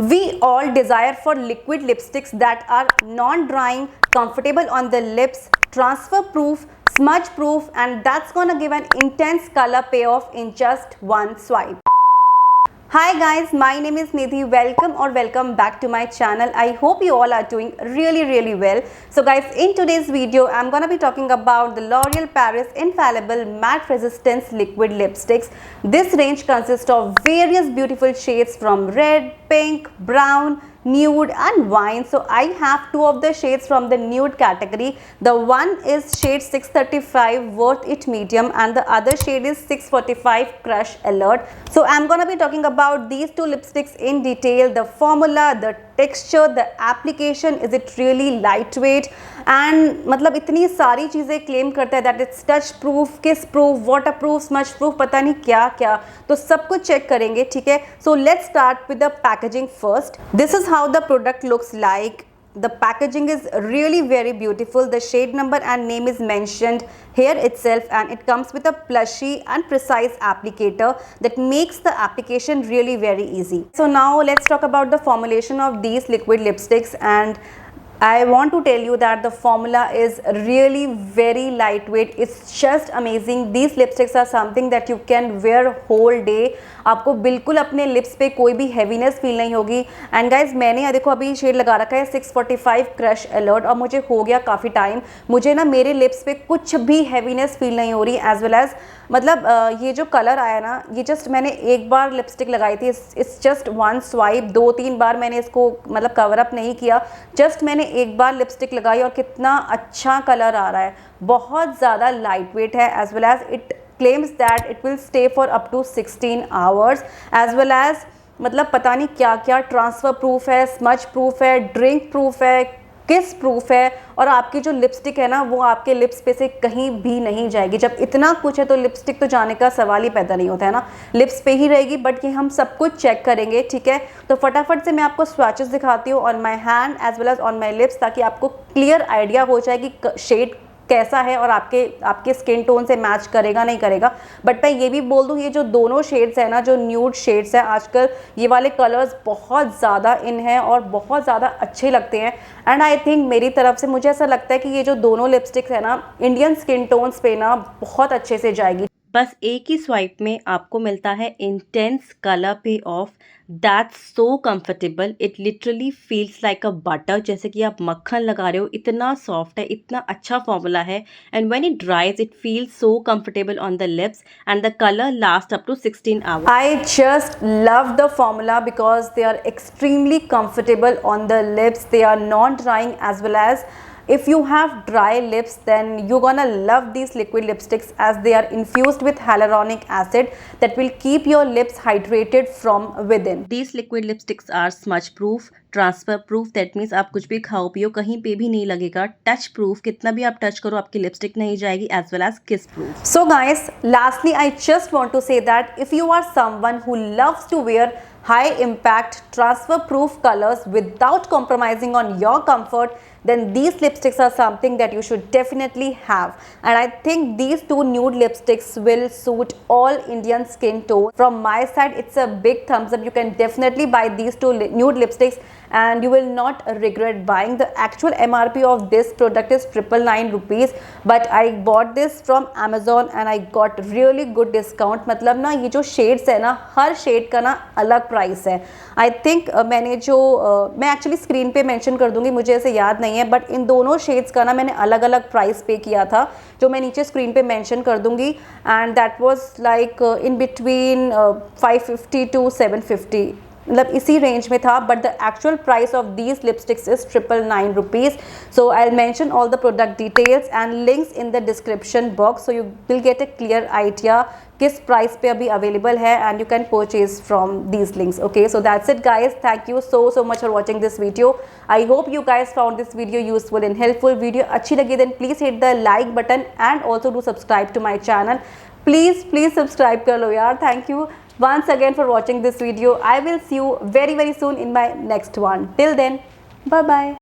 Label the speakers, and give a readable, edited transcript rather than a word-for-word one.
Speaker 1: We all desire for liquid lipsticks that are non-drying, comfortable on the lips, transfer-proof, smudge-proof, and that's gonna give an intense color payoff in just one swipe. Hi guys, my name is Nidhi. Welcome back to my channel. I hope you all are doing really well. So guys, in today's video, I'm gonna be talking about the L'Oreal Paris Infallible Matte Resistance Liquid Lipsticks. This range consists of various beautiful shades from red, pink, brown, nude and wine. So I have two of the shades from the nude category. The one is shade 635 Worth It Medium and the other shade is 645 Crush Alert. So I'm gonna be talking about these two lipsticks in detail, the formula, the texture, the application, is it really lightweight, and मतलब इतनी सारी चीज़ें claim करता है that it's touch proof, किस proof, water proof, smudge proof, पता नहीं क्या क्या, तो सब कुछ चेक करेंगे. ठीक है, so let's start with the packaging first. This is how the product looks like. The packaging is really very beautiful. The shade number and name is mentioned here itself, and it comes with a plushy and precise applicator that makes the application really very easy. So now let's talk about the formulation of these liquid lipsticks, and I want to tell you that the formula is really very lightweight. It's just amazing. These lipsticks are something that you can wear whole day. आपको बिल्कुल अपने lips पे कोई भी heaviness feel नहीं होगी. And guys मैंने देखो अभी शेड लगा रखा है 645 क्रश अलर्ट और मुझे हो गया काफ़ी टाइम. मुझे ना मेरे लिप्स पे कुछ भी हैवीनेस फील नहीं हो रही. एज वेल एज मतलब ये जो कलर आया ना, ये जस्ट मैंने एक बार लिपस्टिक लगाई थी. It's just one swipe. 2-3 बार मैंने इसको मतलब कवर अप नहीं किया. जस्ट मैंने एक बार लिपस्टिक लगाई और कितना अच्छा कलर आ रहा है. बहुत ज़्यादा लाइट वेट है. As well as it claims that it will stay for up to 16 hours, as well as मतलब पता नहीं क्या क्या, ट्रांसफ़र प्रूफ है, स्मच प्रूफ है, ड्रिंक प्रूफ है, किस प्रूफ है, और आपकी जो लिपस्टिक है ना वो आपके लिप्स पे से कहीं भी नहीं जाएगी. जब इतना कुछ है तो लिपस्टिक तो जाने का सवाल ही पैदा नहीं होता है ना, लिप्स पे ही रहेगी. बट ये हम सब कुछ चेक करेंगे. ठीक है, तो फटाफट से मैं आपको स्वैचेस दिखाती हूँ on my hand as well as on my lips, ताकि आपको क्लियर आइडिया हो जाए कि शेड कैसा है और आपके स्किन टोन से मैच करेगा नहीं करेगा. बट मैं ये भी बोल दूँ, ये जो दोनों शेड्स है ना, जो न्यूड शेड्स हैं, आजकल ये वाले कलर्स बहुत ज़्यादा इन हैं और बहुत ज़्यादा अच्छे लगते हैं. एंड आई थिंक मेरी तरफ से मुझे ऐसा लगता है कि ये जो दोनों लिपस्टिक्स है ना, इंडियन स्किन टोन्स पे ना बहुत अच्छे से जाएगी. बस एक ही स्वाइप में आपको मिलता है इंटेंस कलर पे of. That's so comfortable. It literally feels like a butter, जैसे कि आप मक्खन लगा रहे हो. इतना सॉफ्ट है, इतना अच्छा फॉर्मूला है. And when it dries it feels so comfortable on the lips and the colour last up to 16 hours. I just love the formula because they are extremely comfortable on the lips. They are non drying as well as if you have dry lips, then you're gonna love these liquid lipsticks as they are infused with hyaluronic acid that will keep your lips hydrated from within. These liquid lipsticks are smudge proof, transfer proof. That means आप कुछ भी खाओ पियो कहीं पे भी नहीं लगेगा. touch proof, कितना भी आप टच करो आपकी लिपस्टिक नहीं जाएगी. as well as kiss proof. So guys, lastly I just want to say that if you are someone who loves to wear high impact transfer proof colors without compromising on your comfort, then these lipsticks are something that you should definitely have. And I think these two nude lipsticks will suit all Indian skin tone. From my side, it's a big thumbs up. You can definitely buy these two nude lipsticks and you will not regret buying. The actual MRP of this product is 999 rupees, but I bought this from Amazon and I got really good discount. मतलब ना ये जो shades है ना, हर shade का ना अलग price है. I think मैंने जो मैं एक्चुअली स्क्रीन पे मेंशन कर दूंगी, मुझे ऐसे याद नहीं है, बट इन दोनों शेड्स का ना मैंने अलग अलग प्राइस पे किया था, जो मैं नीचे स्क्रीन पे मेंशन कर दूंगी. And that was like in between 550 to 750, मतलब इसी रेंज में था. But the actual price of these lipsticks is 999 rupees. So I will mention all the product details and links in the description box, so you will get A clear idea किस price पे अभी available है and you can purchase from these links. Okay, so that's it guys. Thank you so much for watching this video. I hope you guys found this video useful and helpful. Video अच्छी लगी then please hit the like button and also do subscribe to my channel. Please subscribe कर लो यार. Thank you once again for watching this video. I will see you very soon in my next one. Till then, bye bye.